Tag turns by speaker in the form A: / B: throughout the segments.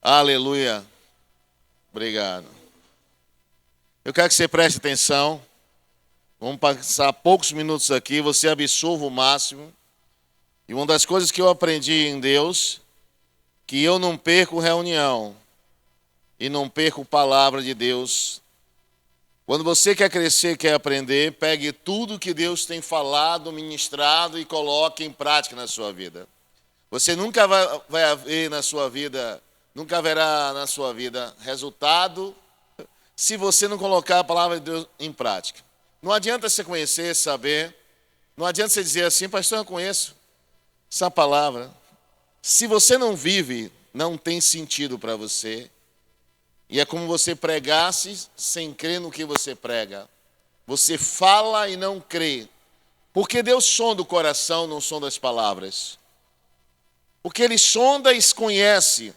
A: Aleluia. Obrigado. Eu quero que você preste atenção. Vamos passar poucos minutos aqui. Você absorva o máximo. E uma das coisas que eu aprendi em Deus, que eu não perco reunião e não perco palavra de Deus. Quando você quer crescer, quer aprender, pegue tudo que Deus tem falado, ministrado e coloque em prática na sua vida. Você nunca vai haver na sua vida, nunca haverá na sua vida resultado se você não colocar a palavra de Deus em prática. Não adianta você conhecer, saber, não adianta você dizer assim, pastor, eu conheço essa palavra. Se você não vive, não tem sentido para você. E é como você pregasse sem crer no que você prega. Você fala e não crê. Porque Deus sonda o coração, não sonda as palavras. Porque Ele sonda e conhece.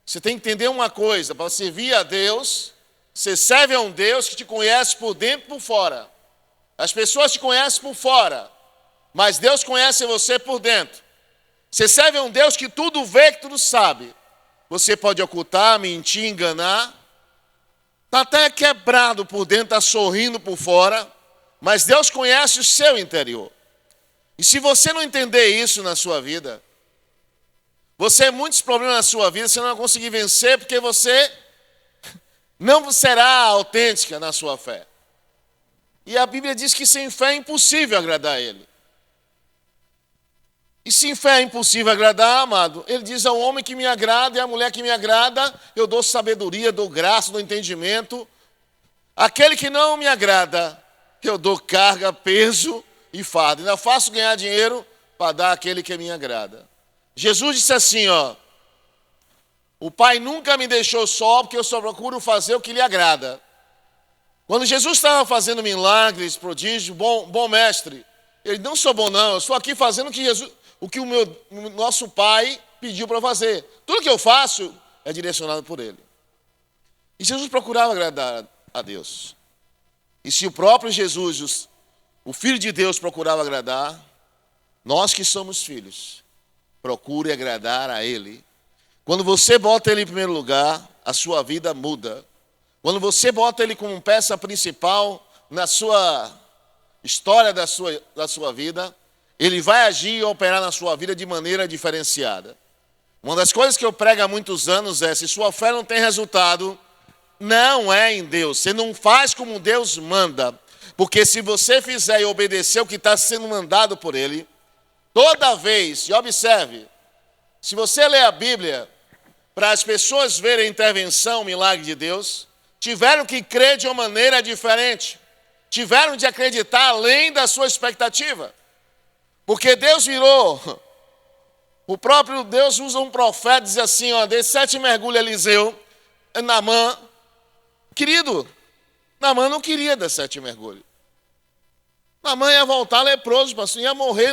A: Você tem que entender uma coisa, para servir a Deus, você serve a um Deus que te conhece por dentro e por fora. As pessoas te conhecem por fora, mas Deus conhece você por dentro. Você serve a um Deus que tudo vê, que tudo sabe. Você pode ocultar, mentir, enganar. Está até quebrado por dentro, está sorrindo por fora, mas Deus conhece o seu interior. E se você não entender isso na sua vida, você tem muitos problemas na sua vida, você não vai conseguir vencer porque você não será autêntica na sua fé. E a Bíblia diz que sem fé é impossível agradar a Ele. E sem fé é impossível agradar, amado. Ele diz ao homem que me agrada e à mulher que me agrada, eu dou sabedoria, dou graça, dou entendimento. Aquele que não me agrada, eu dou carga, peso e fardo. Ainda faço ganhar dinheiro para dar àquele que me agrada. Jesus disse assim, o Pai nunca me deixou só, porque eu só procuro fazer o que lhe agrada. Quando Jesus estava fazendo milagres, prodígios, bom mestre, ele não sou bom não, eu estou aqui fazendo o que o nosso Pai pediu para fazer. Tudo que eu faço é direcionado por Ele. E Jesus procurava agradar a Deus. E se o próprio Jesus, o Filho de Deus, procurava agradar, nós que somos filhos, procure agradar a Ele. Quando você bota Ele em primeiro lugar, a sua vida muda. Quando você bota Ele como peça principal na sua história da sua vida, Ele vai agir e operar na sua vida de maneira diferenciada. Uma das coisas que eu prego há muitos anos é, se sua fé não tem resultado, não é em Deus. Você não faz como Deus manda. Porque se você fizer e obedecer o que está sendo mandado por Ele, toda vez, e observe, se você ler a Bíblia, para as pessoas verem a intervenção, o milagre de Deus, tiveram que crer de uma maneira diferente. Tiveram de acreditar além da sua expectativa. Porque Deus virou, o próprio Deus usa um profeta e diz assim, dê 7 mergulhos a Eliseu, Naamã. Querido, Naamã não queria dar 7 mergulhos. Naamã ia voltar leproso, pastor, ia morrer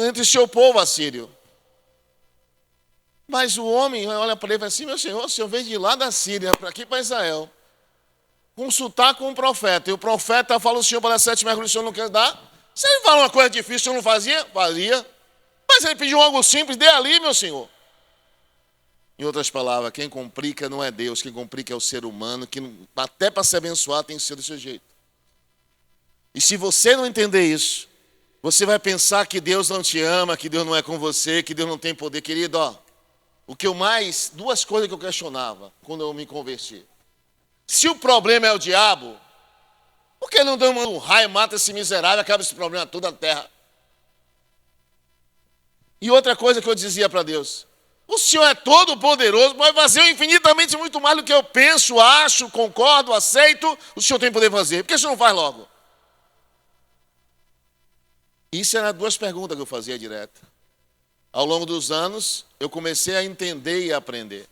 A: entre o seu povo assírio. Mas o homem olha para ele e fala assim, meu senhor, o senhor veio de lá da Síria, para aqui para Israel, consultar com um profeta. E o profeta fala, o senhor para dar 7 mergulhos, o senhor não quer dar? Se ele fala uma coisa difícil, o senhor não fazia? Fazia. Mas ele pediu algo simples, dê ali, meu senhor. Em outras palavras, quem complica não é Deus, quem complica é o ser humano, que até para se abençoar tem que ser do seu jeito. E se você não entender isso, você vai pensar que Deus não te ama, que Deus não é com você, que Deus não tem poder. Querido, duas coisas que eu questionava quando eu me converti. Se o problema é o diabo, por que não dá um raio, mata esse miserável, acaba esse problema todo na terra? E outra coisa que eu dizia para Deus, o Senhor é todo poderoso, pode fazer infinitamente muito mais do que eu penso, acho, concordo, aceito, o Senhor tem poder fazer. Por que o Senhor não faz logo? Isso eram 2 perguntas que eu fazia direto. Ao longo dos anos, eu comecei a entender e a aprender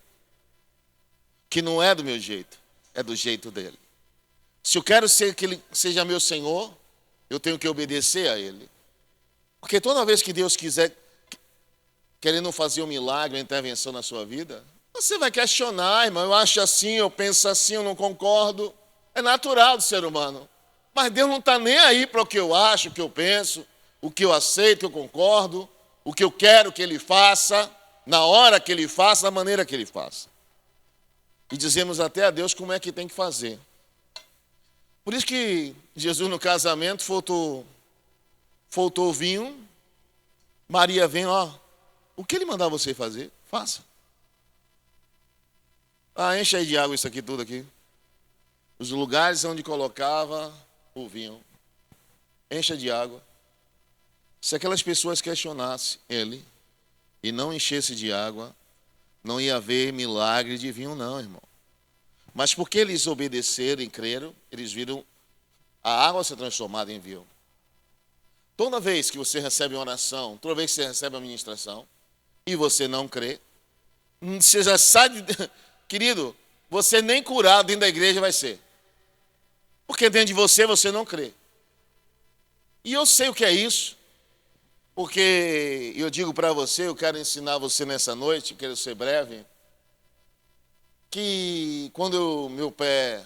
A: que não é do meu jeito, é do jeito dele. Se eu quero que ele seja meu Senhor, eu tenho que obedecer a Ele. Porque toda vez que Deus quiser, querendo fazer um milagre, uma intervenção na sua vida, você vai questionar, irmão, eu acho assim, eu penso assim, eu não concordo. É natural do ser humano. Mas Deus não está nem aí para o que eu acho, o que eu penso, o que eu aceito, o que eu concordo, o que eu quero que Ele faça. na hora que ele faça, da maneira que ele faça. E dizemos até a Deus como é que tem que fazer. Por isso que Jesus no casamento faltou vinho, Maria vem, ó, o que ele mandar você fazer, faça. Enche aí de água isso aqui tudo aqui. Os lugares onde colocava o vinho. Encha de água. Se aquelas pessoas questionassem ele e não enchesse de água, não ia haver milagre de vinho não, irmão. Mas porque eles obedeceram e creram, eles viram a água ser transformada em vinho. Toda vez que você recebe uma oração, toda vez que você recebe uma ministração, e você não crê, você já sabe, querido, você nem curado dentro da igreja vai ser. Porque dentro de você, você não crê. E eu sei o que é isso, porque eu digo para você, eu quero ensinar você nessa noite, quero ser breve, que quando meu pé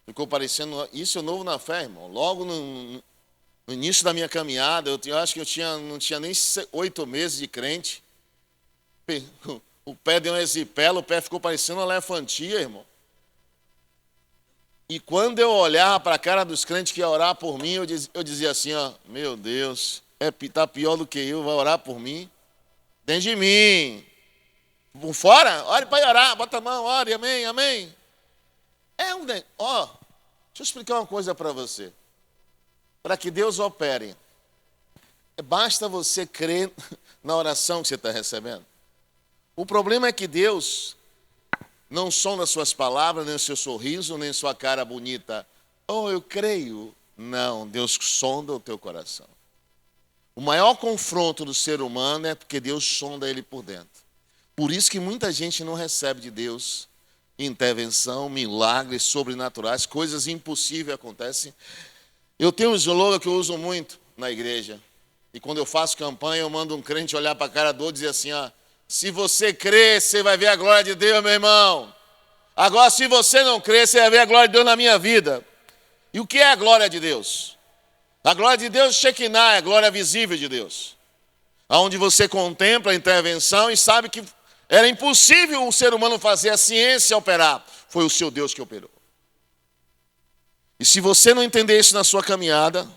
A: ficou parecendo, isso é novo na fé, irmão, logo no início da minha caminhada, eu acho que não tinha nem 8 meses de crente, o pé deu uma exipela, o pé ficou parecendo uma elefantia, irmão. E quando eu olhava para a cara dos crentes que iam orar por mim, eu dizia assim, ó, meu Deus, tá pior do que eu, vai orar por mim? Dentro de mim. Por fora, ore para orar, bota a mão, ore, amém, amém. Deixa eu explicar uma coisa para você. Para que Deus opere, basta você crer na oração que você está recebendo. O problema é que Deus não sonda suas palavras, nem o seu sorriso, nem sua cara bonita. Eu creio. Não, Deus sonda o teu coração. O maior confronto do ser humano é porque Deus sonda ele por dentro. Por isso que muita gente não recebe de Deus intervenção, milagres sobrenaturais, coisas impossíveis acontecem. Eu tenho um slogan que eu uso muito na igreja. E quando eu faço campanha, eu mando um crente olhar para a cara do outro e dizer assim, se você crer, você vai ver a glória de Deus, meu irmão. Agora, se você não crer, você vai ver a glória de Deus na minha vida. E o que é a glória de Deus? A glória de Deus, Shekinah, é a glória visível de Deus. Onde você contempla a intervenção e sabe que era impossível o ser humano fazer, a ciência operar. Foi o seu Deus que operou. E se você não entender isso na sua caminhada,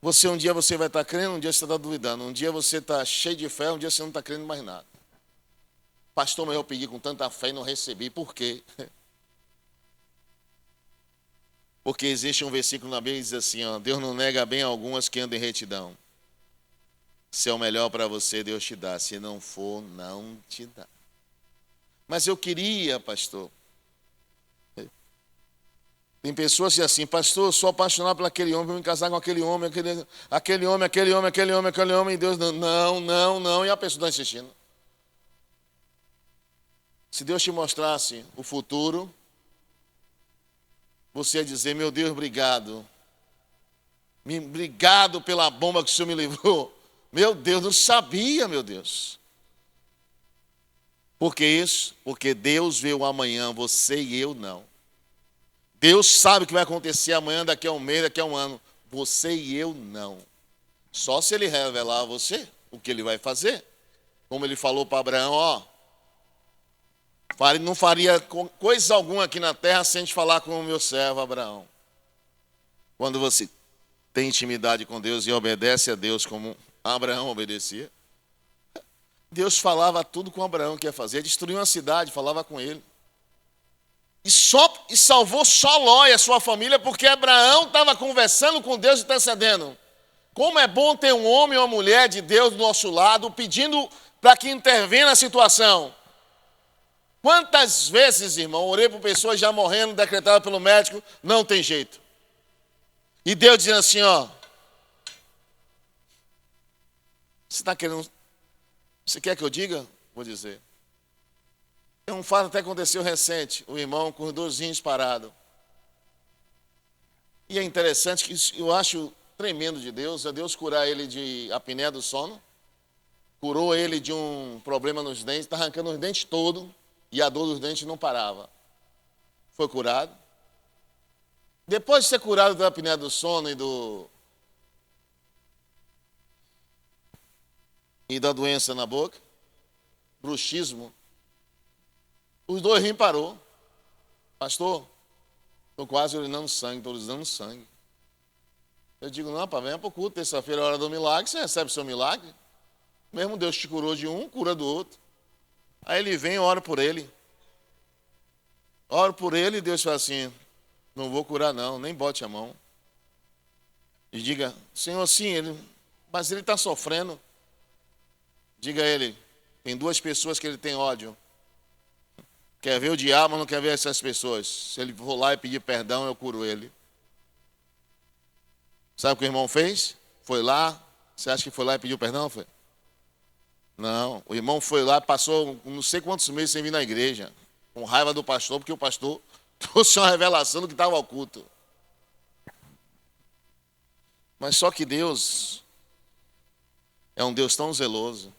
A: um dia você vai estar crendo, um dia você está duvidando. Um dia você está cheio de fé, um dia você não está crendo mais nada. Pastor, mas eu pedi com tanta fé e não recebi. Por quê? Porque existe um versículo na Bíblia que diz assim, Deus não nega bem algumas que andam em retidão. Se é o melhor para você, Deus te dá. Se não for, não te dá. Mas eu queria, pastor. Tem pessoas que assim, pastor, eu sou apaixonado por aquele homem, vou me casar com aquele homem, aquele homem, e Deus não, e a pessoa está insistindo. Se Deus te mostrasse o futuro, você ia dizer, meu Deus, obrigado. Obrigado pela bomba que o Senhor me livrou. Meu Deus, não sabia, meu Deus. Por que isso? Porque Deus vê o amanhã, você e eu não. Deus sabe o que vai acontecer amanhã, daqui a um mês, daqui a um ano. Você e eu não. Só se Ele revelar a você o que Ele vai fazer. Como Ele falou para Abraão, não faria coisa alguma aqui na terra sem te falar com o meu servo Abraão. Quando você tem intimidade com Deus e obedece a Deus como Abraão obedecia, Deus falava tudo com Abraão que ia fazer. Destruiu uma cidade, falava com ele. E salvou só Ló e a sua família porque Abraão estava conversando com Deus e intercedendo. Como é bom ter um homem ou uma mulher de Deus do nosso lado pedindo para que intervenha na situação. Quantas vezes, irmão, orei por pessoas já morrendo, decretadas pelo médico, não tem jeito. E Deus dizendo assim, você está querendo, você quer que eu diga? Vou dizer. Um fato até aconteceu recente, o irmão com os 2 rins parados. E é interessante que eu acho tremendo de Deus, é Deus curar ele de apneia do sono, curou ele de um problema nos dentes, está arrancando os dentes todos, e a dor dos dentes não parava. Foi curado. Depois de ser curado da apneia do sono e da doença na boca, bruxismo. Os dois rins parou. Pastor, estou quase urinando sangue, estou urinando sangue. Eu digo, não, rapaz, venha para o culto, terça-feira é a hora do milagre, você recebe o seu milagre. Mesmo Deus te curou de um, cura do outro. Aí ele vem, ora por ele. Oro por ele e Deus fala assim, não vou curar não, nem bote a mão. E diga, Senhor, sim, mas ele está sofrendo. Diga a ele, tem duas pessoas que ele tem ódio. Quer ver o diabo, mas não quer ver essas pessoas. Se ele for lá e pedir perdão, eu curo ele. Sabe o que o irmão fez? Foi lá. Você acha que foi lá e pediu perdão? Foi? Não. O irmão foi lá, passou não sei quantos meses sem vir na igreja. Com raiva do pastor, porque o pastor trouxe uma revelação do que estava oculto. Mas só que Deus é um Deus tão zeloso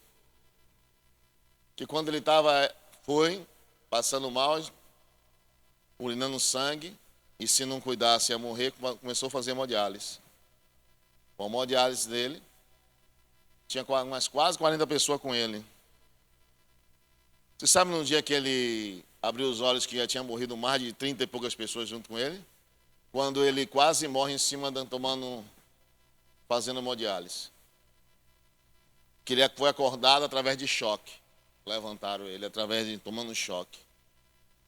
A: que quando ele foi passando mal, urinando sangue, e se não cuidasse ia morrer, começou a fazer hemodiálise. Com a hemodiálise dele, tinha umas quase 40 pessoas com ele. Você sabe no dia que ele abriu os olhos que já tinha morrido mais de 30 e poucas pessoas junto com ele? Quando ele quase morre em cima, fazendo hemodiálise. Que ele foi acordado através de choque. Levantaram ele tomando choque.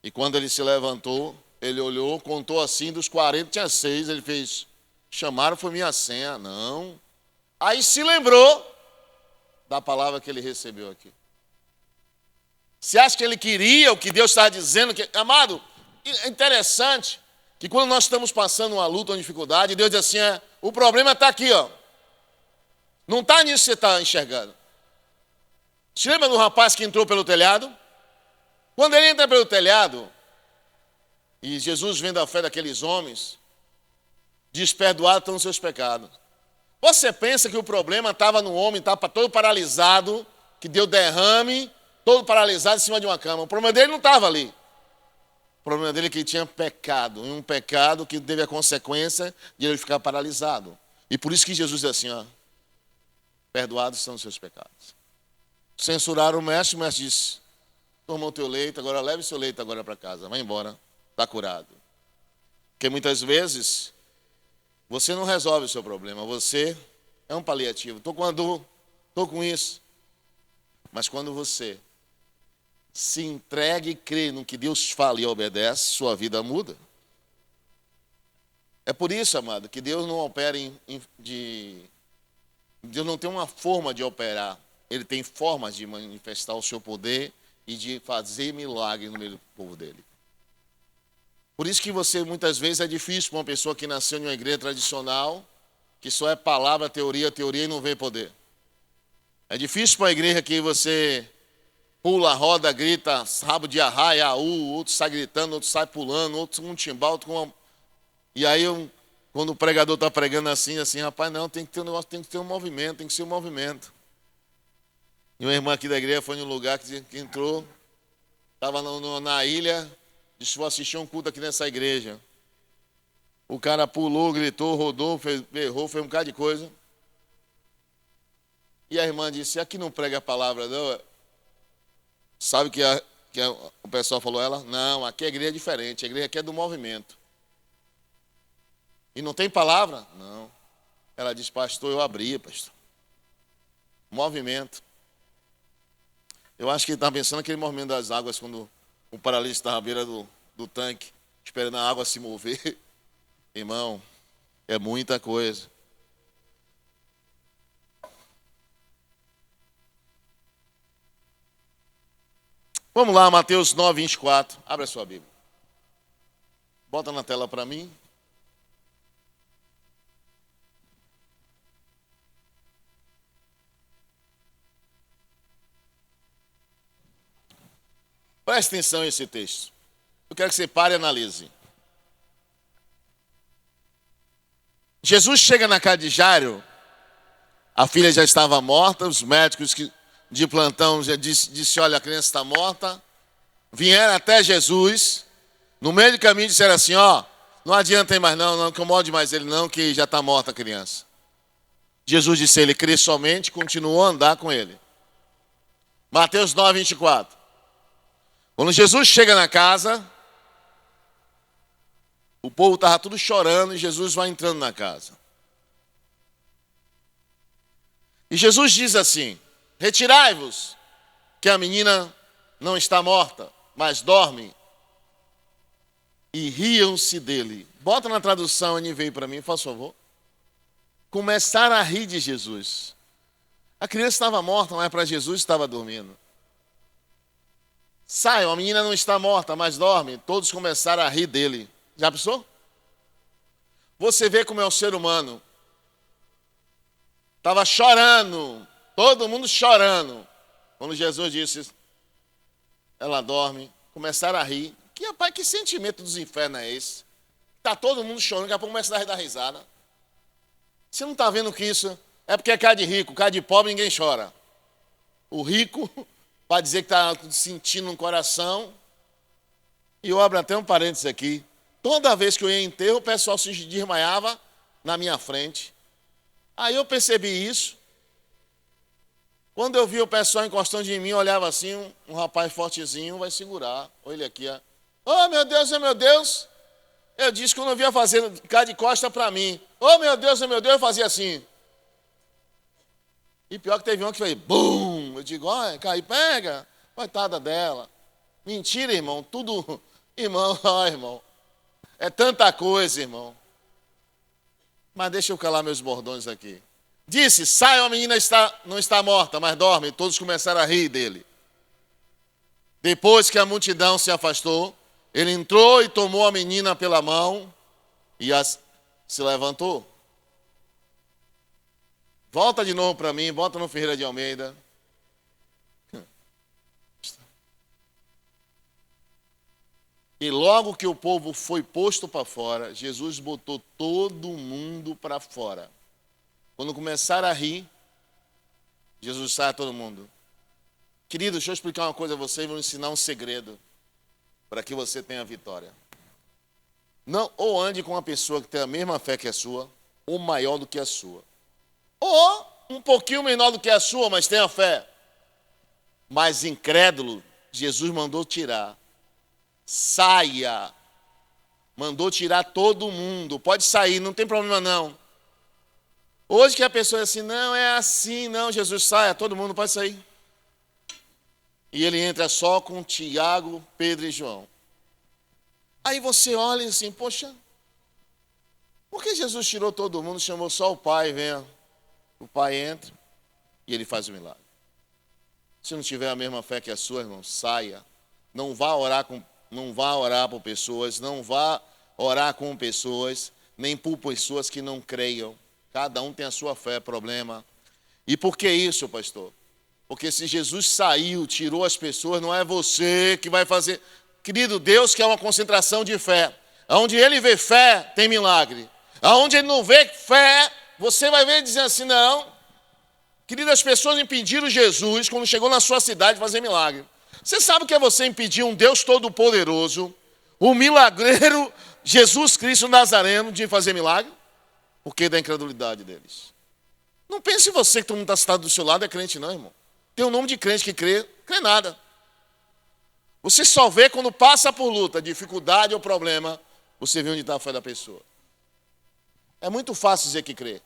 A: E quando ele se levantou, ele olhou, contou assim, dos 40 tinha 6, ele fez, chamaram, foi minha senha. Não. Aí se lembrou da palavra que ele recebeu aqui. Você acha que ele queria o que Deus estava dizendo? Amado, é interessante que quando nós estamos passando uma luta, uma dificuldade, Deus diz assim, o problema está aqui, ó. Não está nisso que você está enxergando. Se lembra do rapaz que entrou pelo telhado? Quando ele entra pelo telhado, e Jesus vendo a fé daqueles homens, diz, perdoados estão os seus pecados. Você pensa que o problema estava no homem, estava todo paralisado, que deu derrame, todo paralisado em cima de uma cama. O problema dele não estava ali. O problema dele é que ele tinha pecado, e um pecado que teve a consequência de ele ficar paralisado. E por isso que Jesus diz assim, ó, perdoados são os seus pecados. Censuraram o mestre disse, toma o teu leito, agora leve o seu leito agora para casa, vai embora, está curado. Porque muitas vezes, você não resolve o seu problema, você é um paliativo. Estou com a dor, estou com isso. Mas quando você se entrega e crê no que Deus fala e obedece, sua vida muda. É por isso, amado, que Deus não opera Deus não tem uma forma de operar. Ele tem formas de manifestar o seu poder e de fazer milagre no meio do povo dele. Por isso que muitas vezes é difícil para uma pessoa que nasceu em uma igreja tradicional, que só é palavra, teoria e não vê poder. É difícil para uma igreja que você pula, roda, grita, rabo de arraia, outro sai gritando, outro sai pulando, outro com um timbal, outro com uma... E aí, quando o pregador está pregando assim, rapaz, não, tem que ter um negócio, tem que ter um movimento, tem que ser um movimento. E uma irmã aqui da igreja foi num lugar que entrou, estava na ilha, disse, vou assistir um culto aqui nessa igreja. O cara pulou, gritou, rodou, berrou, fez um bocado de coisa. E a irmã disse, aqui não prega a palavra, não. Sabe que o pessoal falou a ela? Não, aqui a igreja é diferente, a igreja aqui é do movimento. E não tem palavra? Não. Ela disse, pastor, eu abria, pastor. Movimento. Eu acho que ele estava pensando naquele movimento das águas, quando o paralítico estava à beira do tanque, esperando a água se mover. Irmão, é muita coisa. Vamos lá, Mateus 9, 24. Abre a sua Bíblia. Bota na tela para mim. Preste atenção a esse texto. Eu quero que você pare e analise. Jesus chega na casa de Jairo, a filha já estava morta, os médicos de plantão já disse, olha, a criança está morta. Vieram até Jesus, no meio do caminho disseram assim, ó, não adianta ir mais não incomode mais ele não, que já está morta a criança. Jesus disse, ele crê somente, continuou a andar com ele. Mateus 9, 24. Quando Jesus chega na casa, o povo estava tudo chorando e Jesus vai entrando na casa. E Jesus diz assim: retirai-vos, que a menina não está morta, mas dorme. E riam-se dele. Bota na tradução NVI para mim, por favor. Começaram a rir de Jesus. A criança estava morta, mas para Jesus estava dormindo. Saiam, a menina não está morta, mas dorme. Todos começaram a rir dele. Já pensou? Você vê como é o ser humano. Estava chorando, todo mundo chorando. Quando Jesus disse, ela dorme, começaram a rir. Rapaz, que sentimento dos infernos é esse? Está todo mundo chorando, daqui a pouco começa a dar risada. Você não está vendo que isso é porque é cara de rico, cara de pobre ninguém chora. O rico, para dizer que está sentindo no coração. E eu abro até um parênteses aqui. Toda vez que eu ia em enterro, o pessoal se desmaiava na minha frente. Aí eu percebi isso. Quando eu vi o pessoal encostando em mim, eu olhava assim, um rapaz fortezinho vai segurar. Olha ele aqui, ó. Oh, meu Deus, oh, meu Deus. Eu disse que eu não via fazer cara de costa para mim. Oh, meu Deus, eu fazia assim. E pior que teve um que fez, bum. Eu digo, olha, cai, pega. Coitada dela. Mentira, irmão, tudo. Irmão, ó, irmão. É tanta coisa, irmão. Mas deixa eu calar meus bordões aqui. Disse, saiam, a menina não está morta, mas dorme. E todos começaram a rir dele. Depois que a multidão se afastou, ele entrou e tomou a menina pela mão e se levantou. Volta de novo para mim, volta no Ferreira de Almeida. E logo que o povo foi posto para fora, Jesus botou todo mundo para fora. Quando começaram a rir, Jesus sai a todo mundo. Querido, deixa eu explicar uma coisa a você e vou ensinar um segredo para que você tenha vitória. Não, ou ande com uma pessoa que tem a mesma fé que a sua, ou maior do que a sua. Ou um pouquinho menor do que a sua, mas tenha fé. Mas incrédulo, Jesus mandou tirar. Saia. Mandou tirar todo mundo. Pode sair, não tem problema não. Hoje que a pessoa é assim, não, é assim, não, Jesus saia, todo mundo pode sair. E ele entra só com Tiago, Pedro e João. Aí você olha assim, poxa, por que Jesus tirou todo mundo, chamou só o Pai, venha. O Pai entra e ele faz o milagre. Se não tiver a mesma fé que a sua, irmão, saia. Não vá orar por pessoas, não vá orar com pessoas, nem por pessoas que não creiam. Cada um tem a sua fé, problema. E por que isso, pastor? Porque se Jesus saiu, tirou as pessoas, não é você que vai fazer. Querido, Deus quer uma concentração de fé. Onde ele vê fé, tem milagre. Onde ele não vê fé, você vai ver dizendo assim, não. Querido, as pessoas impediram Jesus, quando chegou na sua cidade, fazer milagre. Você sabe o que é você impedir um Deus Todo-Poderoso, um milagreiro, Jesus Cristo Nazareno, de fazer milagre? Por que da incredulidade deles? Não pense em você que todo mundo está sentado do seu lado é crente, não, irmão. Tem um nome de crente que crê nada. Você só vê quando passa por luta, dificuldade ou problema, você vê onde está a fé da pessoa. É muito fácil dizer que crê.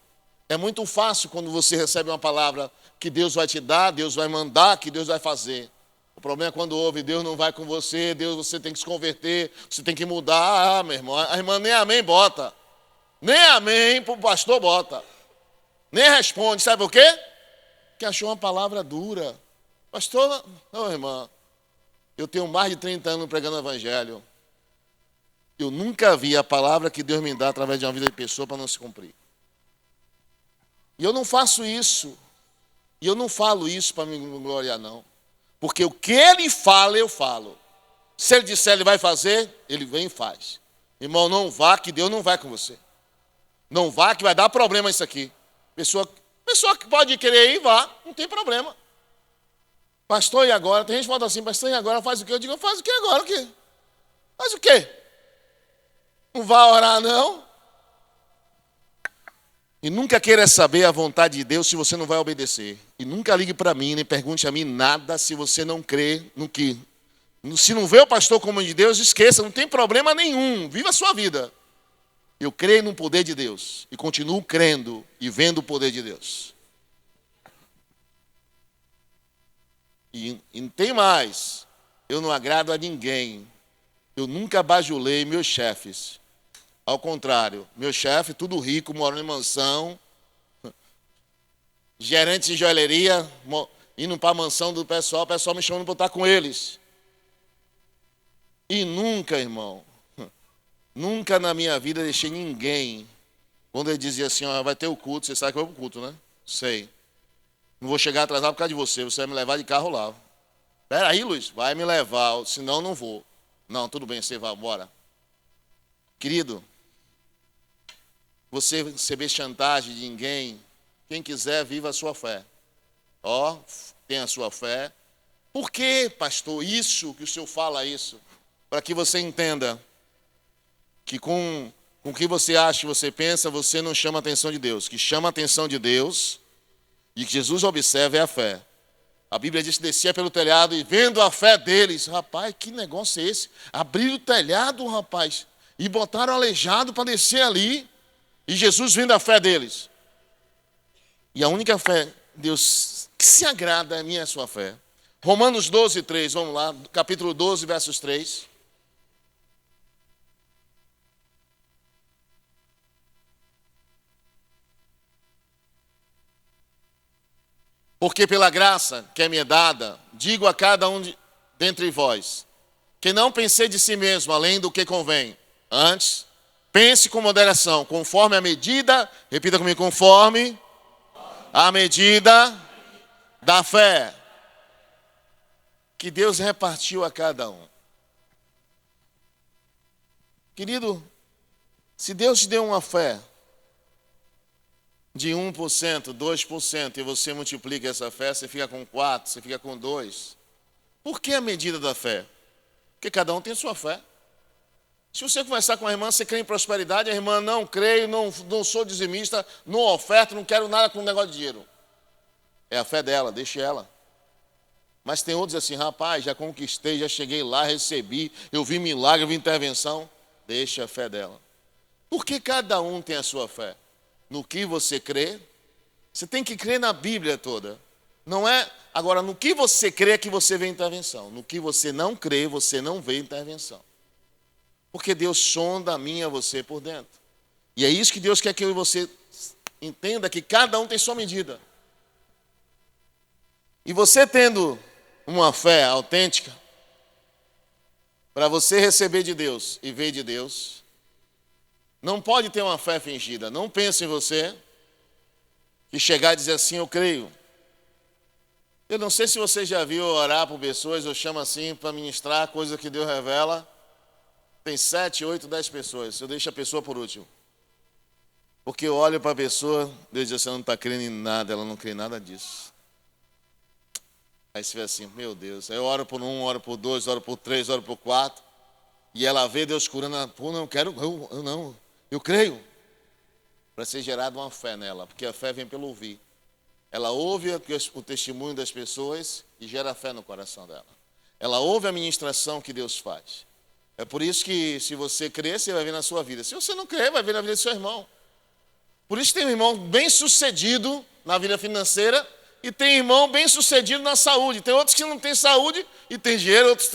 A: É muito fácil quando você recebe uma palavra que Deus vai te dar, Deus vai mandar, que Deus vai fazer. O problema é quando ouve, Deus não vai com você, Deus, você tem que se converter, você tem que mudar. Ah, meu irmão, a irmã nem amém bota. Nem amém para o pastor bota. Nem responde, sabe por quê? Que achou uma palavra dura. Pastor, não, irmã, eu tenho mais de 30 anos pregando o evangelho. Eu nunca vi a palavra que Deus me dá através de uma vida de pessoa para não se cumprir. E eu não faço isso. E eu não falo isso para me gloriar, não. Porque o que ele fala, eu falo. Se ele disser ele vai fazer, ele vem e faz. Irmão, não vá, que Deus não vai com você. Não vá, que vai dar problema isso aqui. Pessoa que pode querer ir, vá, não tem problema. Pastor, e agora? Tem gente que fala assim, pastor, e agora faz o quê? Eu digo, faz o quê agora? O quê? Faz o quê? Não vai orar, não? E nunca queira saber a vontade de Deus se você não vai obedecer. E nunca ligue para mim, nem pergunte a mim nada se você não crê no que. Se não vê o pastor como de Deus, esqueça, não tem problema nenhum. Viva a sua vida. Eu creio no poder de Deus. E continuo crendo e vendo o poder de Deus. E tem mais. Eu não agrado a ninguém. Eu nunca bajulei meus chefes. Ao contrário, meu chefe, tudo rico, morando em mansão, gerente de joalheria, indo para a mansão do pessoal, o pessoal me chamando para estar com eles. E nunca, irmão, nunca na minha vida deixei ninguém, quando ele dizia assim, ó, vai ter o culto, você sabe que eu vou pro culto, né? Sei. Não vou chegar atrasado por causa de você vai me levar de carro lá. Espera aí, Luiz, vai me levar, senão não vou. Não, tudo bem, você vai, bora. Querido, você receber chantagem de ninguém, quem quiser, viva a sua fé. Ó, tenha a sua fé. Por que, pastor, isso, que o senhor fala isso? Para que você entenda que com o que você acha, que você pensa, você não chama a atenção de Deus. Que chama a atenção de Deus e que Jesus observa é a fé. A Bíblia diz que descia pelo telhado e vendo a fé deles. Rapaz, que negócio é esse? Abriram o telhado, rapaz, e botaram aleijado para descer ali. E Jesus vendo a fé deles. E a única fé, Deus, que se agrada é a minha e a sua fé. Romanos 12, 3, vamos lá, capítulo 12, versos 3. Porque pela graça que me é dada, digo a cada um dentre vós, que não pensei de si mesmo, além do que convém. Antes, pense com moderação, conforme a medida, repita comigo, conforme a medida da fé que Deus repartiu a cada um. Querido, se Deus te deu uma fé de 1%, 2%, e você multiplica essa fé, você fica com 4, você fica com 2. Por que a medida da fé? Porque cada um tem sua fé. Se você conversar com a irmã, você crê em prosperidade, a irmã não creio, não sou dizimista, não oferto, não quero nada com negócio de dinheiro. É a fé dela, deixe ela. Mas tem outros assim, rapaz, já conquistei, já cheguei lá, recebi, eu vi milagre, eu vi intervenção. Deixa a fé dela. Porque cada um tem a sua fé. No que você crê, você tem que crer na Bíblia toda. Não é, agora, no que você crê é que você vê intervenção. No que você não crê, você não vê intervenção. Porque Deus sonda a mim e a você por dentro. E é isso que Deus quer que eu e você entenda, que cada um tem sua medida. E você tendo uma fé autêntica, para você receber de Deus e ver de Deus, não pode ter uma fé fingida. Não pense em você que chegar e dizer assim, eu creio. Eu não sei se você já viu orar por pessoas, eu chamo assim para ministrar, coisa que Deus revela. Tem 7, 8, 10 pessoas. Eu deixo a pessoa por último. Porque eu olho para a pessoa, Deus diz assim, ela não está crendo em nada, ela não crê em nada disso. Aí você vê assim, meu Deus. Aí eu oro por 1, oro por 2, oro por 3, oro por 4. E ela vê Deus curando, pô, não quero, eu não, eu creio. Para ser gerada uma fé nela, porque a fé vem pelo ouvir. Ela ouve o testemunho das pessoas e gera fé no coração dela. Ela ouve a ministração que Deus faz. É por isso que se você crer, você vai ver na sua vida. Se você não crer, vai ver na vida do seu irmão. Por isso tem um irmão bem sucedido na vida financeira e tem irmão bem sucedido na saúde. Tem outros que não têm saúde e tem dinheiro, outros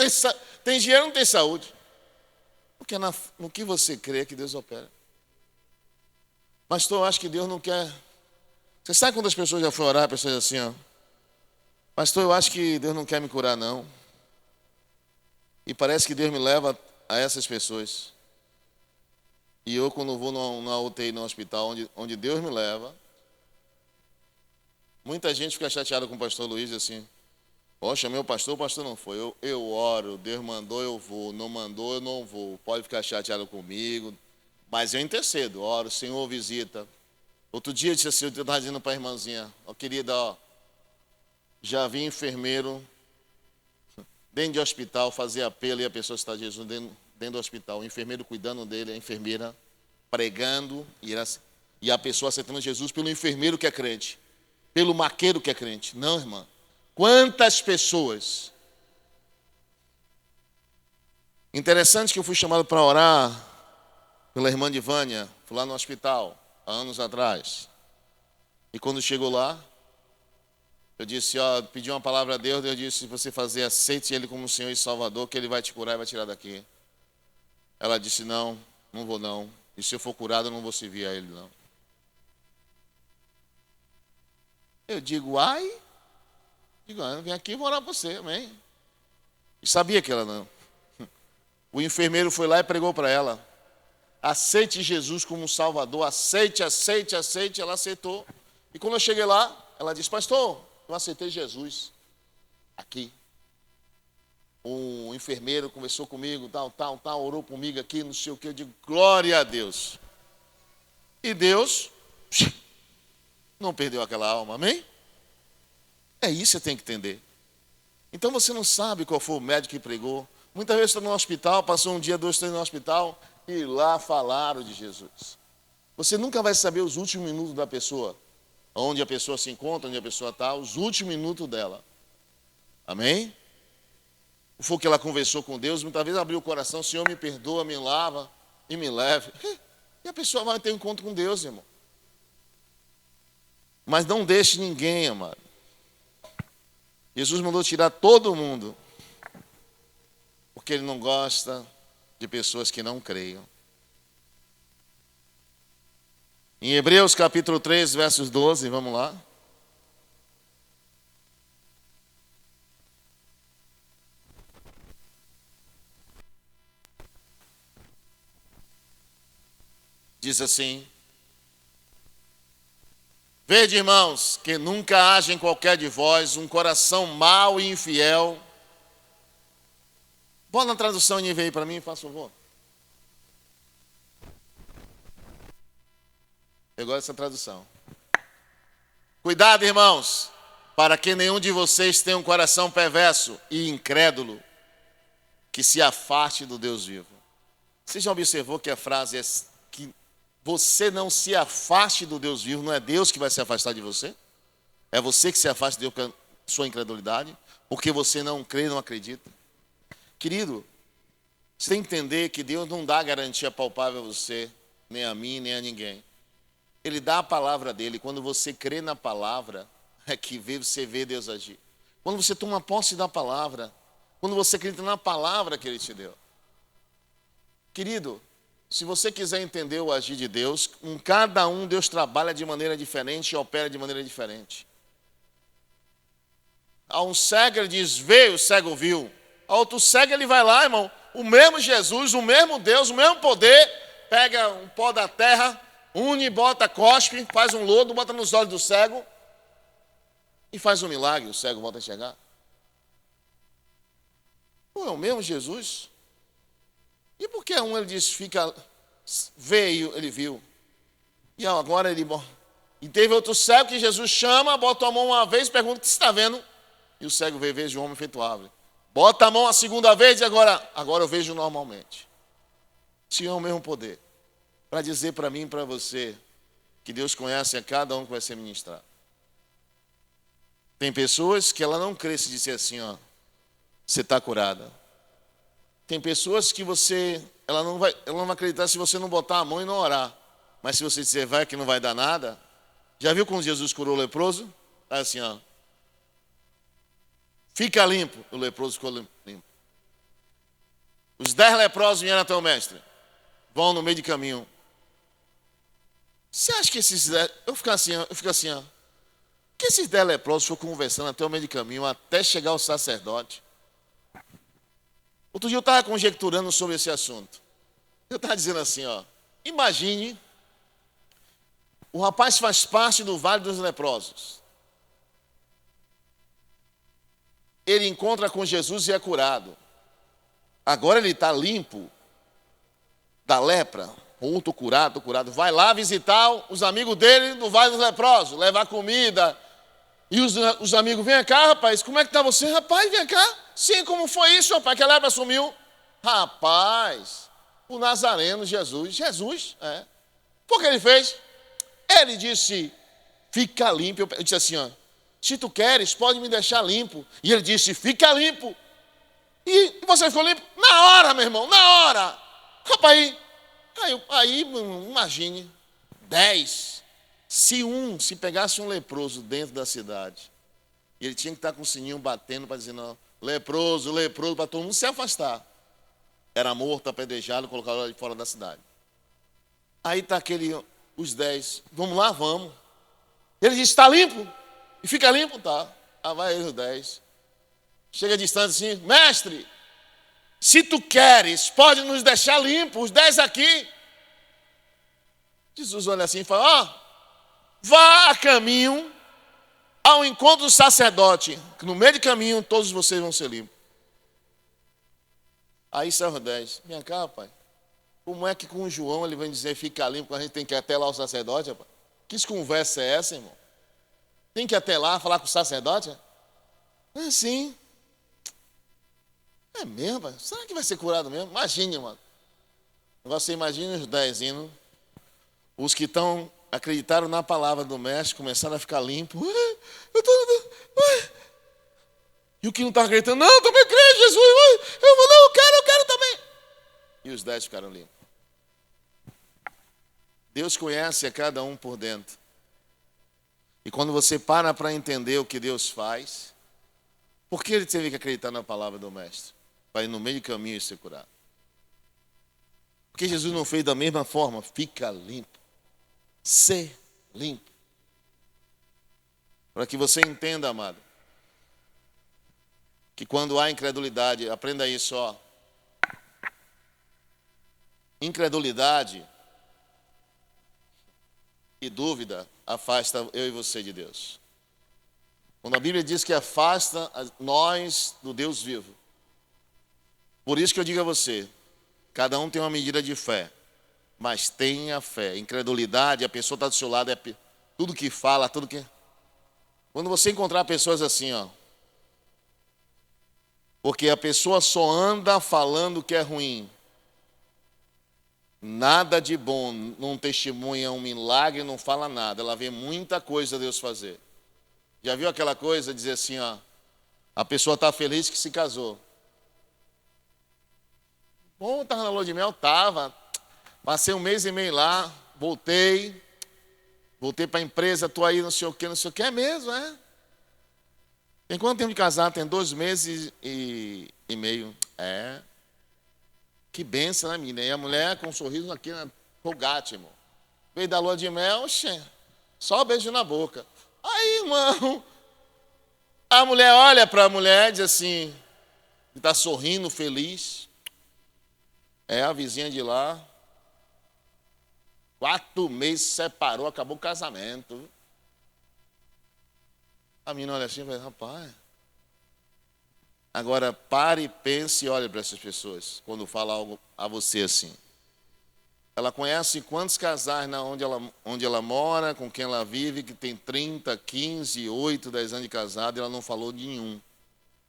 A: têm dinheiro e não têm saúde. Porque é no que você crê que Deus opera. Pastor, eu acho que Deus não quer. Você sabe quando as pessoas já foram orar, pessoas assim, ó. Pastor, eu acho que Deus não quer me curar, não. E parece que Deus me leva a essas pessoas. E eu, quando vou na UTI, no hospital, onde Deus me leva, muita gente fica chateada com o pastor Luiz, assim, poxa, meu pastor, o pastor não foi. Eu oro, Deus mandou, eu vou. Não mandou, eu não vou. Pode ficar chateado comigo, mas eu intercedo, oro, Senhor, visita. Outro dia eu disse assim, eu estava dizendo para a irmãzinha, ó, querida, ó, já vi enfermeiro dentro de hospital fazer apelo e a pessoa está de Jesus dentro do hospital. O enfermeiro cuidando dele, a enfermeira pregando. E a pessoa aceitando Jesus pelo enfermeiro que é crente, pelo maqueiro que é crente. Não, irmã. Quantas pessoas. Interessante que eu fui chamado para orar pela irmã de Vânia, fui lá no hospital, há anos atrás. E quando chegou lá, eu disse, pedi uma palavra a Deus, eu disse, se você fazer, aceite Ele como Senhor e Salvador, que Ele vai te curar e vai tirar daqui. Ela disse, não vou não. E se eu for curado, eu não vou servir a Ele, não. Eu digo, vem aqui e vou orar por você, amém. E sabia que ela não. O enfermeiro foi lá e pregou para ela. Aceite Jesus como Salvador, aceite. Ela aceitou. E quando eu cheguei lá, ela disse, pastor, eu aceitei Jesus aqui. Um enfermeiro conversou comigo, tal, orou comigo aqui, não sei o que. Eu digo, glória a Deus. E Deus não perdeu aquela alma, amém? É isso que você tem que entender. Então você não sabe qual foi o médico que pregou. Muitas vezes está no hospital, passou um dia, 2, 3 no hospital, e lá falaram de Jesus. Você nunca vai saber os últimos minutos da pessoa. Onde a pessoa se encontra, onde a pessoa está, os últimos minutos dela. Amém? Foi que ela conversou com Deus, muitas vezes abriu o coração, Senhor, me perdoa, me lava e me leve. E a pessoa vai ter um encontro com Deus, irmão. Mas não deixe ninguém, amado. Jesus mandou tirar todo mundo, porque Ele não gosta de pessoas que não creiam. Em Hebreus capítulo 3, versos 12, vamos lá. Diz assim: vede, irmãos, que nunca haja em qualquer de vós um coração mau e infiel. Bota na tradução NVI para mim, faz favor. Eu gosto dessa tradução. Cuidado, irmãos, para que nenhum de vocês tenha um coração perverso e incrédulo, que se afaste do Deus vivo. Você já observou que a frase é que você não se afaste do Deus vivo, não é Deus que vai se afastar de você? É você que se afasta de Deus com a sua incredulidade, porque você não crê, não acredita. Querido, você tem que entender que Deus não dá garantia palpável a você, nem a mim, nem a ninguém. Ele dá a palavra dele. Quando você crê na palavra, é que você vê Deus agir. Quando você toma posse da palavra, quando você acredita na palavra que Ele te deu. Querido, se você quiser entender o agir de Deus, com cada um Deus trabalha de maneira diferente e opera de maneira diferente. A um cego Ele diz, vê, o cego viu. A outro cego Ele vai lá, irmão, o mesmo Jesus, o mesmo Deus, o mesmo poder, pega um pó da terra, une, bota, cospe, faz um lodo, bota nos olhos do cego e faz um milagre, o cego volta a enxergar. Não é o mesmo Jesus? E por que um ele diz, veio, ele viu, e agora ele... E teve outro cego que Jesus chama, bota a mão uma vez, pergunta o que você está vendo, e o cego vê, vejo um homem feito árvore. Bota a mão a segunda vez e agora eu vejo normalmente. Tinha o mesmo poder para dizer para mim e para você que Deus conhece a cada um que vai ser ministrado. Tem pessoas que ela não crê se dizer assim, você está curada. Tem pessoas que ela não vai acreditar se você não botar a mão e não orar. Mas se você dizer vai que não vai dar nada. Já viu quando Jesus curou o leproso? Tá assim, fica limpo. O leproso ficou limpo. Os 10 leprosos vieram até o mestre. Vão no meio de caminho. Você acha que esses 10... Eu fico assim, que esses 10 leprosos foram conversando até o meio de caminho, até chegar ao sacerdote. Outro dia eu estava conjecturando sobre esse assunto. Eu estava dizendo assim, imagine, o rapaz faz parte do Vale dos Leprosos. Ele encontra com Jesus e é curado. Agora ele está limpo da lepra. Estou curado. Vai lá visitar os amigos dele no Vale dos Leprosos, levar comida. E os amigos, vem cá, rapaz, como é que está você? Rapaz, vem cá. Sim, como foi isso, rapaz, que a lepra sumiu? Rapaz, o Nazareno, Jesus, o que ele fez? Ele disse, fica limpo. Eu disse assim, ó, se tu queres, pode me deixar limpo. E ele disse, fica limpo. E você ficou limpo? Na hora, meu irmão, na hora. Rapaz, aí imagine, 10. Se pegasse um leproso dentro da cidade, ele tinha que estar com o sininho batendo para dizer, não, leproso, para todo mundo se afastar. Era morto, apedrejado, colocado lá de fora da cidade. Aí está os 10, vamos lá, vamos. Ele disse, está limpo? E fica limpo? Tá. Ah, vai ele os 10. Chega distante assim, mestre, se tu queres, pode nos deixar limpos, os 10 aqui. Jesus olha assim e fala, ó, vá a caminho ao encontro do sacerdote, que no meio do caminho todos vocês vão ser limpos. Aí saiu os 10. Minha cá, pai, como é que com o João ele vem dizer fica limpo quando a gente tem que ir até lá o sacerdote, rapaz? Que conversa é essa, irmão? Tem que ir até lá falar com o sacerdote? É sim. É mesmo, pai? Será que vai ser curado mesmo? Imagine, mano. Agora você imagina os 10 indo. Os que acreditaram na palavra do mestre começaram a ficar limpos. E o que não estava acreditando, não, também creio, Jesus. Eu quero também. E os 10 ficaram limpos. Deus conhece a cada um por dentro. E quando você para entender o que Deus faz, por que ele teve que acreditar na palavra do mestre? Para ir no meio do caminho e ser curado. Porque Jesus não fez da mesma forma, fica limpo. Ser limpo. Para que você entenda, amado, que quando há incredulidade, aprenda isso, ó. Incredulidade e dúvida afasta eu e você de Deus. Quando a Bíblia diz que afasta nós do Deus vivo. Por isso que eu digo a você, cada um tem uma medida de fé, mas tenha fé. Incredulidade, a pessoa está do seu lado, é tudo que fala, tudo que... Quando você encontrar pessoas assim, ó, porque a pessoa só anda falando que é ruim, nada de bom, não testemunha um milagre, não fala nada, ela vê muita coisa Deus fazer. Já viu aquela coisa, dizer assim, ó, a pessoa está feliz que se casou. Bom, estava na lua de mel, estava. Passei 1 mês e meio lá, voltei para a empresa, estou aí, não sei o que, é mesmo, é? Tem quanto tempo de casado? Tem 2 meses e meio. É. Que benção, né, menina? E a mulher com um sorriso aqui na Colgate, irmão. Veio da lua de mel, só beijo na boca. Aí, irmão, a mulher olha para a mulher e diz assim, está sorrindo, feliz. É a vizinha de lá. 4 meses separou, acabou o casamento. A menina olha assim e fala, rapaz. Agora pare, pense e olhe para essas pessoas quando fala algo a você assim. Ela conhece quantos casais onde ela mora, com quem ela vive, que tem 30, 15, 8, 10 anos de casado, e ela não falou de nenhum.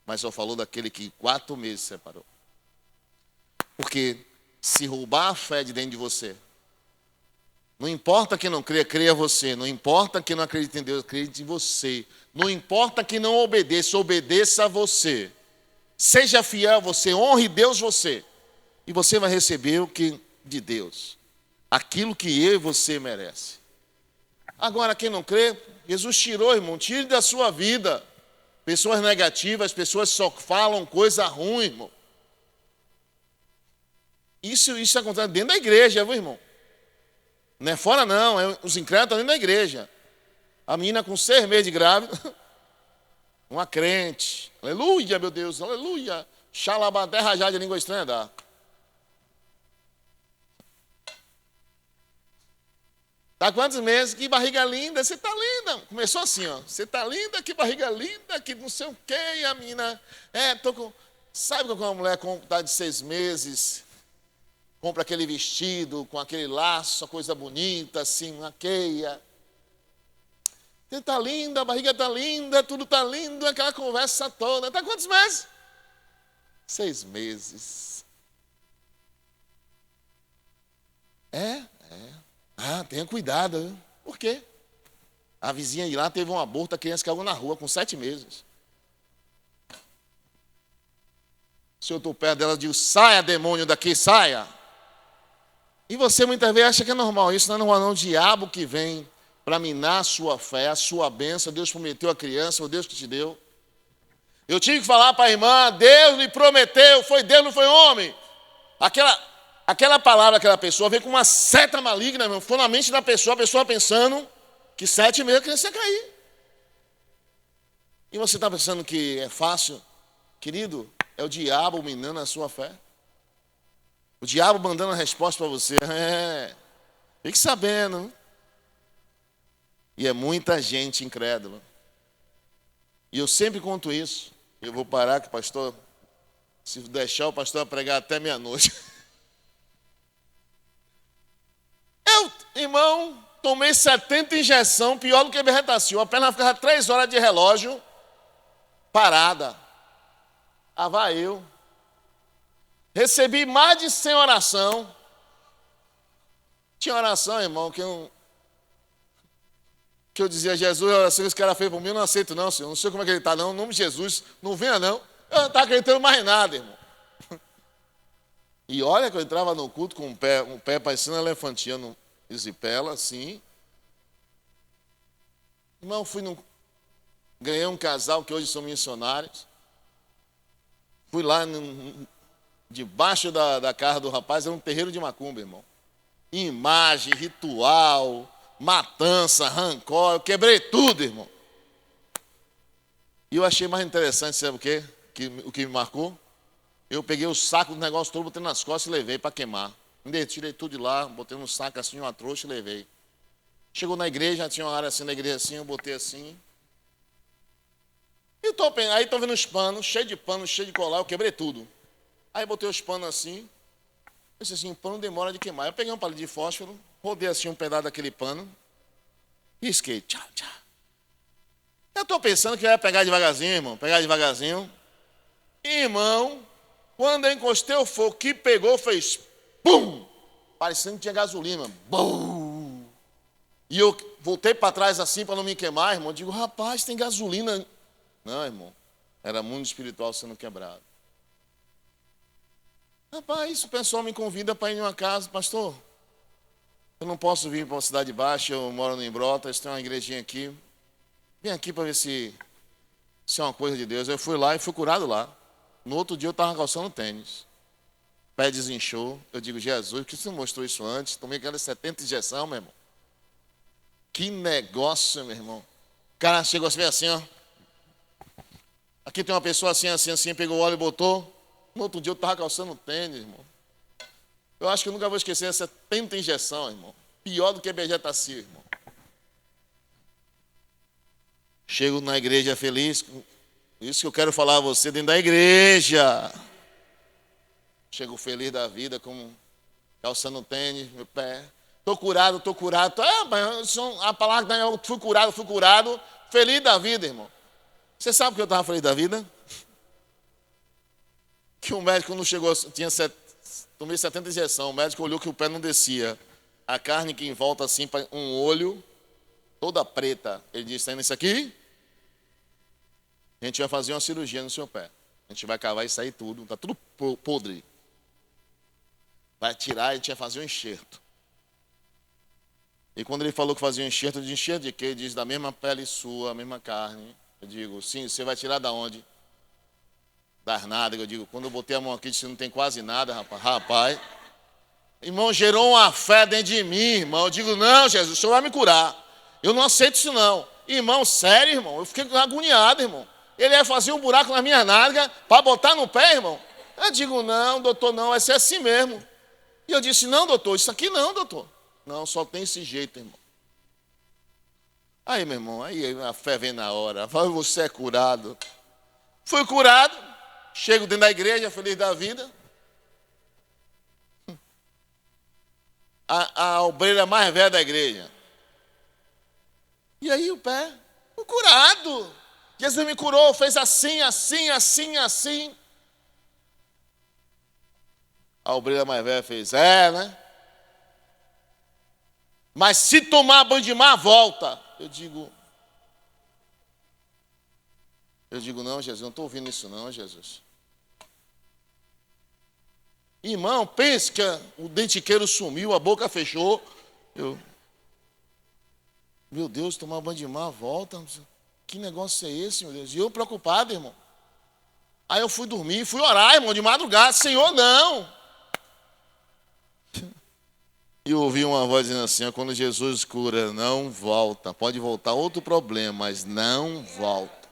A: Mas só falou daquele que 4 meses separou. Porque se roubar a fé de dentro de você, não importa quem não creia, creia você. Não importa quem não acredita em Deus, acredite em você. Não importa quem não obedeça, obedeça a você. Seja fiel a você, honre Deus você. E você vai receber o que de Deus. Aquilo que eu e você merece. Agora, quem não crê, Jesus tirou, irmão, tire da sua vida. Pessoas negativas, pessoas só falam coisa ruim, irmão. Isso acontece dentro da igreja, viu, irmão? Não é fora não, os incrédulos estão dentro da igreja. A menina com 6 meses de grávida, uma crente. Aleluia, meu Deus, aleluia. Xalabadé, rajada de língua estranha dá. Tá quantos meses? Que barriga linda, você tá linda. Começou assim, ó. Você tá linda, que barriga linda, que não sei o quê. E a menina, sabe quando uma mulher tá de 6 meses... compra aquele vestido com aquele laço, a coisa bonita, assim, uma queia. Você está linda, a barriga está linda, tudo está lindo, aquela conversa toda. Está quantos meses? 6 meses. É. Ah, tenha cuidado. Viu? Por quê? A vizinha de lá teve um aborto, a criança caiu na rua com 7 meses. Se eu estou perto dela, eu digo, saia, demônio, daqui, saia. E você muitas vezes acha que é normal. Isso não é normal, não. O diabo que vem para minar a sua fé, a sua bênção. Deus prometeu a criança, o Deus que te deu. Eu tive que falar para a irmã, Deus lhe prometeu, foi Deus, não foi homem. Aquela palavra, aquela pessoa veio com uma seta maligna, meu. Foi na mente da pessoa, a pessoa pensando que 7 meses a criança ia cair. E você está pensando que é fácil? Querido, é o diabo minando a sua fé. O diabo mandando a resposta para você. Fique sabendo. E é muita gente incrédula. E eu sempre conto isso. Eu vou parar que o pastor, se deixar o pastor pregar até meia-noite. Eu, irmão, tomei 70 injeções, pior do que berretacil. A perna ficava 3 horas de relógio parada. Ah, vai eu. Recebi mais de 100 oração. Tinha oração, irmão, que eu dizia, Jesus, a oração que esse cara fez por mim, eu não aceito não, Senhor. Não sei como é que ele está, não. Em nome de Jesus, não venha, não. Eu não estava acreditando mais em nada, irmão. E olha que eu entrava no culto com um pé parecendo uma elefantinha no zipela, assim. Irmão, ganhei um casal que hoje são missionários. Fui lá debaixo da casa do rapaz, era um terreiro de macumba, irmão. Imagem, ritual, matança, rancor, eu quebrei tudo, irmão. E eu achei mais interessante, sabe o quê? O que me marcou? Eu peguei o saco do negócio todo, botei nas costas e levei para queimar. Tirei tudo de lá, botei num saco assim, uma trouxa e levei. Chegou na igreja, tinha uma área assim na igreja assim, eu botei assim. E aí estou vendo os panos, cheio de colar, eu quebrei tudo. Aí botei os panos assim, eu disse assim, o pano demora de queimar. Eu peguei um palito de fósforo, rodei assim um pedaço daquele pano, risquei, tchau, tchau. Eu estou pensando que eu ia pegar devagarzinho, irmão, Irmão, quando eu encostei o fogo, que pegou, fez pum! Parecendo que tinha gasolina, bum! E eu voltei para trás assim para não me queimar, irmão. Eu digo, rapaz, tem gasolina. Não, irmão, era mundo espiritual sendo quebrado. Rapaz, o pessoal me convida para ir em uma casa, pastor. Eu não posso vir para a Cidade Baixa, eu moro no Embrotas, tem uma igrejinha aqui. Vem aqui para ver se é uma coisa de Deus. Eu fui lá e fui curado lá. No outro dia eu estava calçando tênis. Pé desinchou. Eu digo, Jesus, por que você não mostrou isso antes? Tomei aquelas 70 injeções, meu irmão. Que negócio, meu irmão. O cara chegou assim, ó. Aqui tem uma pessoa assim, pegou o óleo e botou. No outro dia eu estava calçando tênis, irmão. Eu acho que eu nunca vou esquecer essa 70 injeção, irmão. Pior do que Begetacil, irmão. Chego na igreja feliz. Isso que eu quero falar a você dentro da igreja. Chego feliz da vida, como calçando tênis, meu pé. Estou curado. Mas a palavra que eu fui curado. Feliz da vida, irmão. Você sabe que eu estava feliz da vida? Que o médico não chegou, tomei 70 injeções, o médico olhou que o pé não descia. A carne que em volta assim, um olho, toda preta. Ele disse, está isso aqui? A gente vai fazer uma cirurgia no seu pé. A gente vai cavar e sair tudo, está tudo podre. Vai tirar e a gente vai fazer um enxerto. E quando ele falou que fazia um enxerto, eu disse, enxerto de quê? Ele diz, da mesma pele sua, a mesma carne. Eu digo, sim, você vai tirar da onde? Das nada. Eu digo, quando eu botei a mão aqui, disse, não tem quase nada, rapaz. Irmão, gerou uma fé dentro de mim, irmão. Eu digo, não, Jesus, o Senhor vai me curar. Eu não aceito isso, não. Irmão, sério, irmão. Eu fiquei agoniado, irmão. Ele ia fazer um buraco na minha nádega para botar no pé, irmão. Eu digo, não, doutor, não, vai ser assim mesmo. E eu disse, não, doutor, isso aqui não, doutor. Não, só tem esse jeito, irmão. Aí, meu irmão, aí a fé vem na hora. Você é curado. Fui curado. Chego dentro da igreja, feliz da vida. A obreira mais velha da igreja. E aí o pé, fui curado. Jesus me curou, fez assim. A obreira mais velha fez, né? Mas se tomar banho de mar, volta. Eu digo, não, Jesus, não estou ouvindo isso não, Jesus. Irmão, pense que o dentiqueiro sumiu, a boca fechou. Meu Deus, tomar banho de mar, volta. Que negócio é esse, meu Deus? E eu preocupado, irmão. Aí eu fui dormir, fui orar, irmão, de madrugada. Senhor, não. E eu ouvi uma voz dizendo assim, quando Jesus cura, não volta. Pode voltar outro problema, mas não volta.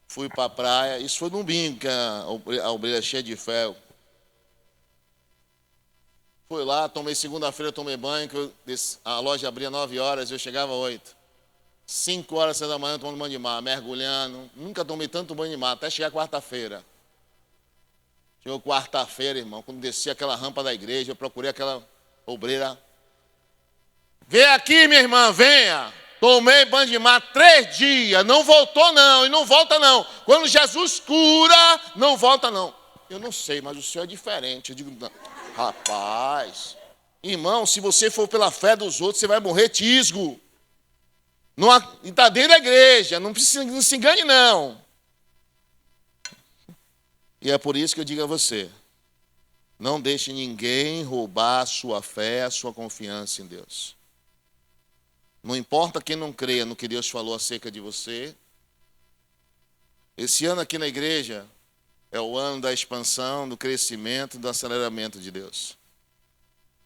A: Fui para a praia, isso foi no domingo, que a obreira cheia de ferro. Fui lá, segunda-feira, tomei banho, a loja abria 9 horas, eu chegava às 8. 5 horas, 6 da manhã, tomando banho de mar, mergulhando. Nunca tomei tanto banho de mar, até chegar quarta-feira. Chegou quarta-feira, irmão, quando desci aquela rampa da igreja, eu procurei aquela obreira. Vem aqui, minha irmã, venha. Tomei banho de mar 3 dias, não voltou não, e não volta não. Quando Jesus cura, não volta não. Eu não sei, mas o Senhor é diferente. Eu digo, não. Rapaz, irmão, se você for pela fé dos outros, você vai morrer tisgo. E está dentro da igreja, não se engane não. E é por isso que eu digo a você, não deixe ninguém roubar a sua fé, a sua confiança em Deus. Não importa quem não creia no que Deus falou acerca de você. Esse ano aqui na igreja é o ano da expansão, do crescimento, do aceleramento de Deus.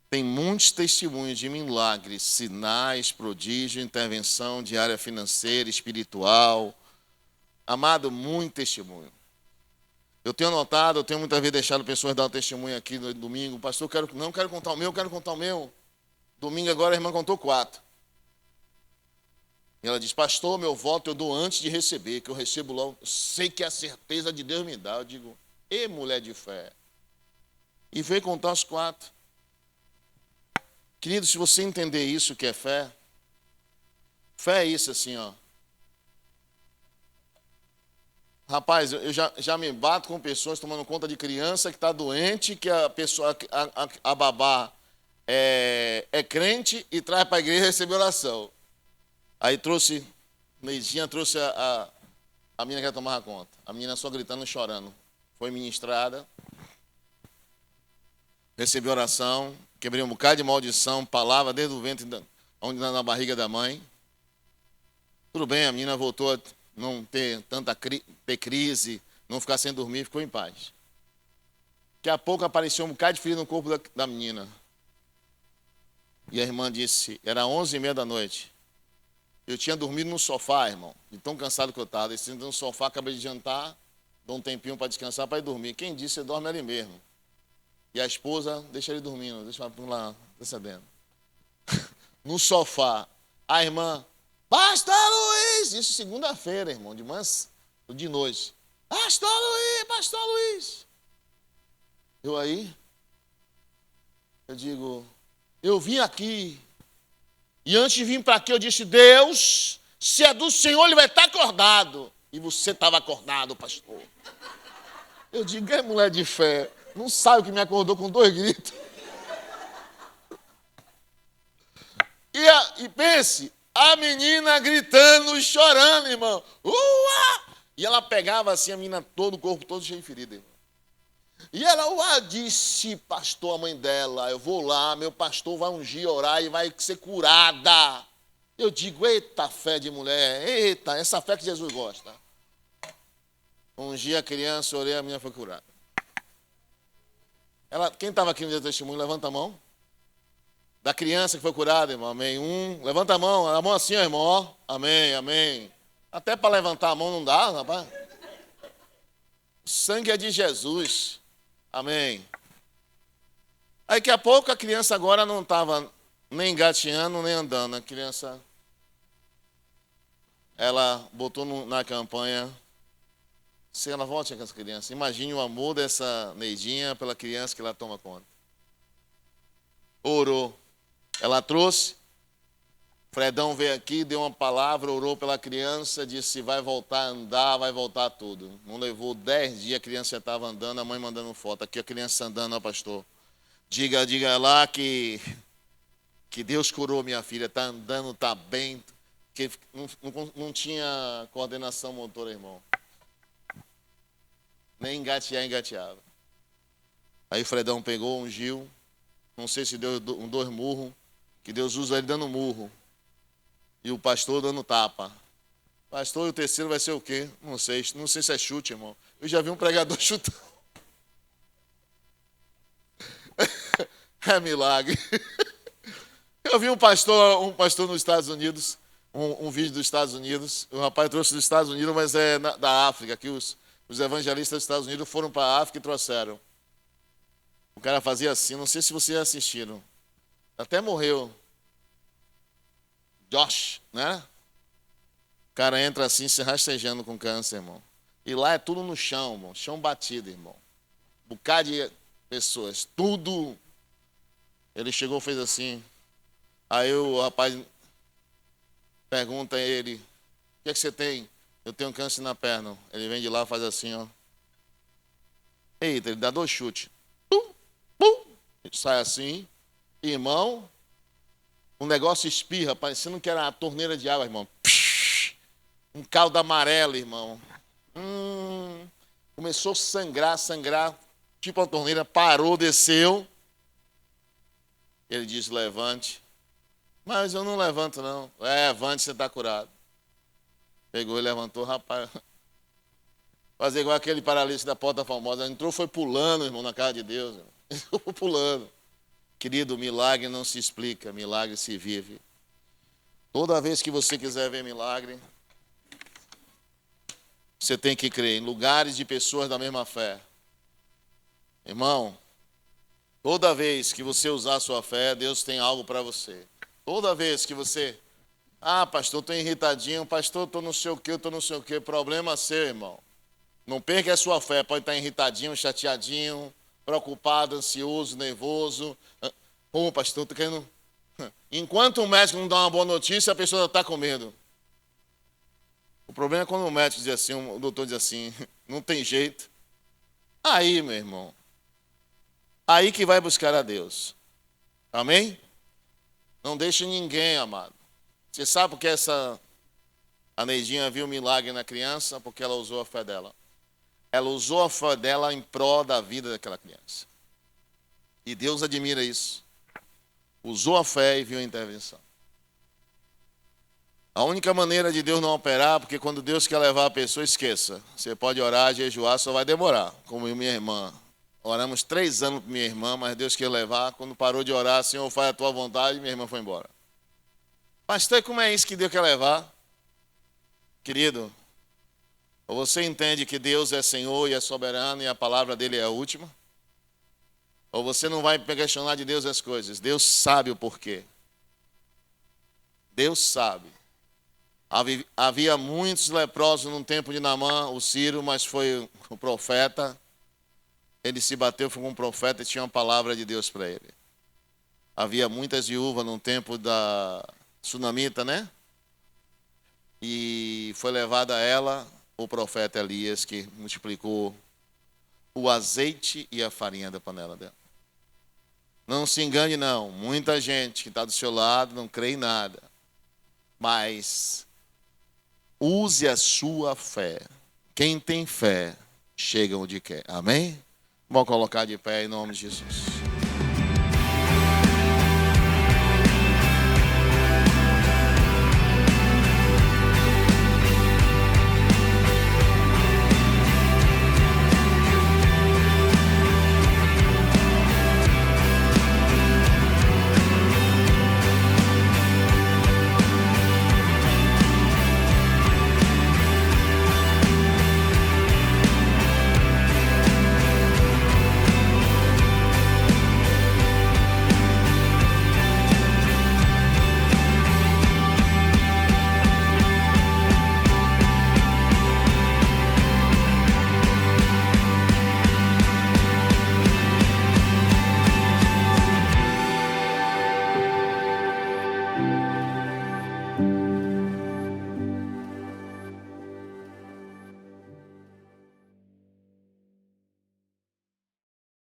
A: Tem muitos testemunhos de milagres, sinais, prodígio, intervenção de área financeira, espiritual. Amado, muito testemunho. Eu tenho muitas vezes deixado pessoas dar um testemunho aqui no domingo. Pastor, não quero contar o meu. Domingo agora a irmã contou 4. E ela diz, pastor, meu voto eu dou antes de receber, que eu recebo logo. Eu sei que a certeza de Deus me dá. Eu digo, mulher de fé. E veio contar os 4. Querido, se você entender isso que é fé é isso assim, ó. Rapaz, eu já me bato com pessoas tomando conta de criança que está doente, que a pessoa, a babá é crente e traz para a igreja receber oração. Aí Neidinha trouxe a menina que ia tomar conta. A menina só gritando e chorando. Foi ministrada. Recebi oração. Quebrei um bocado de maldição, palavra desde o ventre, onde na barriga da mãe. Tudo bem, a menina voltou a não ter ter crise, não ficar sem dormir, ficou em paz. Daqui a pouco apareceu um bocado de frio no corpo da menina. E a irmã disse, era 11h30 da noite. Eu tinha dormido no sofá, irmão, de tão cansado que eu estava. Desci no sofá, acabei de jantar, dou um tempinho para descansar, para ir dormir. Quem disse, você dorme ali mesmo. E a esposa, deixa ele dormindo, deixa lá, descendo. No sofá, a irmã, Pastor Luiz, isso segunda-feira, irmão, de noite. Pastor Luiz. Eu digo, eu vim aqui, e antes de vir para aqui eu disse, Deus, se é do Senhor, ele vai estar acordado. E você estava acordado, pastor. Eu digo, mulher de fé, não sabe o que me acordou com 2 gritos. E pense, a menina gritando, chorando, irmão. E ela pegava assim a menina todo, o corpo todo cheio de ferida, irmão. E ela disse, pastor, a mãe dela, eu vou lá, meu pastor vai ungir, orar e vai ser curada. Eu digo, eita fé de mulher, eita, essa fé que Jesus gosta. Ungi a criança, orei, a menina foi curada. Quem estava aqui no dia do testemunho, levanta a mão. Da criança que foi curada, irmão, amém. Levanta a mão assim, irmão, ó. Amém. Até para levantar a mão não dá, rapaz. O sangue é de Jesus. Amém. Aí daqui a pouco a criança agora não estava nem engateando, nem andando. A criança, ela botou na campanha, se ela volte com essa criança, imagine o amor dessa Neidinha pela criança que ela toma conta. Orou. Ela trouxe. Fredão veio aqui, deu uma palavra, orou pela criança, disse, vai voltar a andar, vai voltar tudo. Não levou 10 dias, a criança já estava andando, a mãe mandando foto. Aqui a criança andando, ó pastor. Diga lá que que Deus curou minha filha, está andando, está bem, que não tinha coordenação motora, irmão. Nem engateava. Aí o Fredão pegou, ungiu, não sei se deu 2 murros, que Deus usa ele dando murro. E o pastor dando tapa. Pastor, e o terceiro vai ser o quê? Não sei se é chute, irmão. Eu já vi um pregador chutando. É milagre. Eu vi um pastor nos Estados Unidos, um vídeo dos Estados Unidos. O rapaz trouxe dos Estados Unidos, mas é da África, que os evangelistas dos Estados Unidos foram para a África e trouxeram. O cara fazia assim, não sei se vocês assistiram. Até morreu. Josh, né? O cara entra assim, se rastejando com câncer, irmão. E lá é tudo no chão, irmão. Chão batido, irmão. Um bocado de pessoas. Tudo. Ele chegou e fez assim. Aí o rapaz pergunta a ele: o que é que você tem? Eu tenho câncer na perna. Ele vem de lá e faz assim, ó. Eita, ele dá 2 chutes. Pum, pum. Ele sai assim. Irmão, o negócio espirra, parecendo que era a torneira de água, irmão. Um caldo amarelo, irmão. Começou a sangrar, tipo a torneira, parou, desceu. Ele disse: levante. Mas eu não levanto, não. Levante, você está curado. Pegou e levantou, rapaz. Fazer igual aquele paralítico da Porta Famosa. Entrou, foi pulando, irmão, na casa de Deus. Entrou pulando. Querido, milagre não se explica, milagre se vive. Toda vez que você quiser ver milagre, você tem que crer em lugares de pessoas da mesma fé. Irmão, toda vez que você usar a sua fé, Deus tem algo para você. Toda vez que você... pastor, estou irritadinho, pastor, estou não sei o que, problema seu, irmão. Não perca a sua fé, pode estar irritadinho, chateadinho, preocupado, ansioso, nervoso. Pastor, estou querendo... Enquanto o médico não dá uma boa notícia, a pessoa está com medo. O problema é quando o médico diz assim, o doutor diz assim, não tem jeito. Aí, meu irmão, aí que vai buscar a Deus. Amém? Não deixe ninguém, amado. Você sabe por que a Neidinha viu um milagre na criança? Porque ela usou a fé dela. Ela usou a fé dela em prol da vida daquela criança. E Deus admira isso. Usou a fé e viu a intervenção. A única maneira de Deus não operar, porque quando Deus quer levar a pessoa, esqueça. Você pode orar, jejuar, só vai demorar. Como minha irmã. Oramos 3 anos para minha irmã, mas Deus quer levar. Quando parou de orar, Senhor, faz a tua vontade, minha irmã foi embora. Pastor, como é isso que Deus quer levar? Querido, ou você entende que Deus é Senhor e é soberano e a palavra dele é a última? Ou você não vai questionar de Deus as coisas? Deus sabe o porquê. Deus sabe. Havia muitos leprosos no tempo de Naamã, o Ciro, mas foi o profeta. Ele se bateu, foi com um profeta e tinha uma palavra de Deus para ele. Havia muitas viúvas no tempo da Sunamita, né? E foi levada a ela o profeta Elias, que multiplicou o azeite e a farinha da panela dela. Não se engane, não. Muita gente que está do seu lado não crê em nada. Mas use a sua fé. Quem tem fé, chega onde quer. Amém? Vamos colocar de pé em nome de Jesus.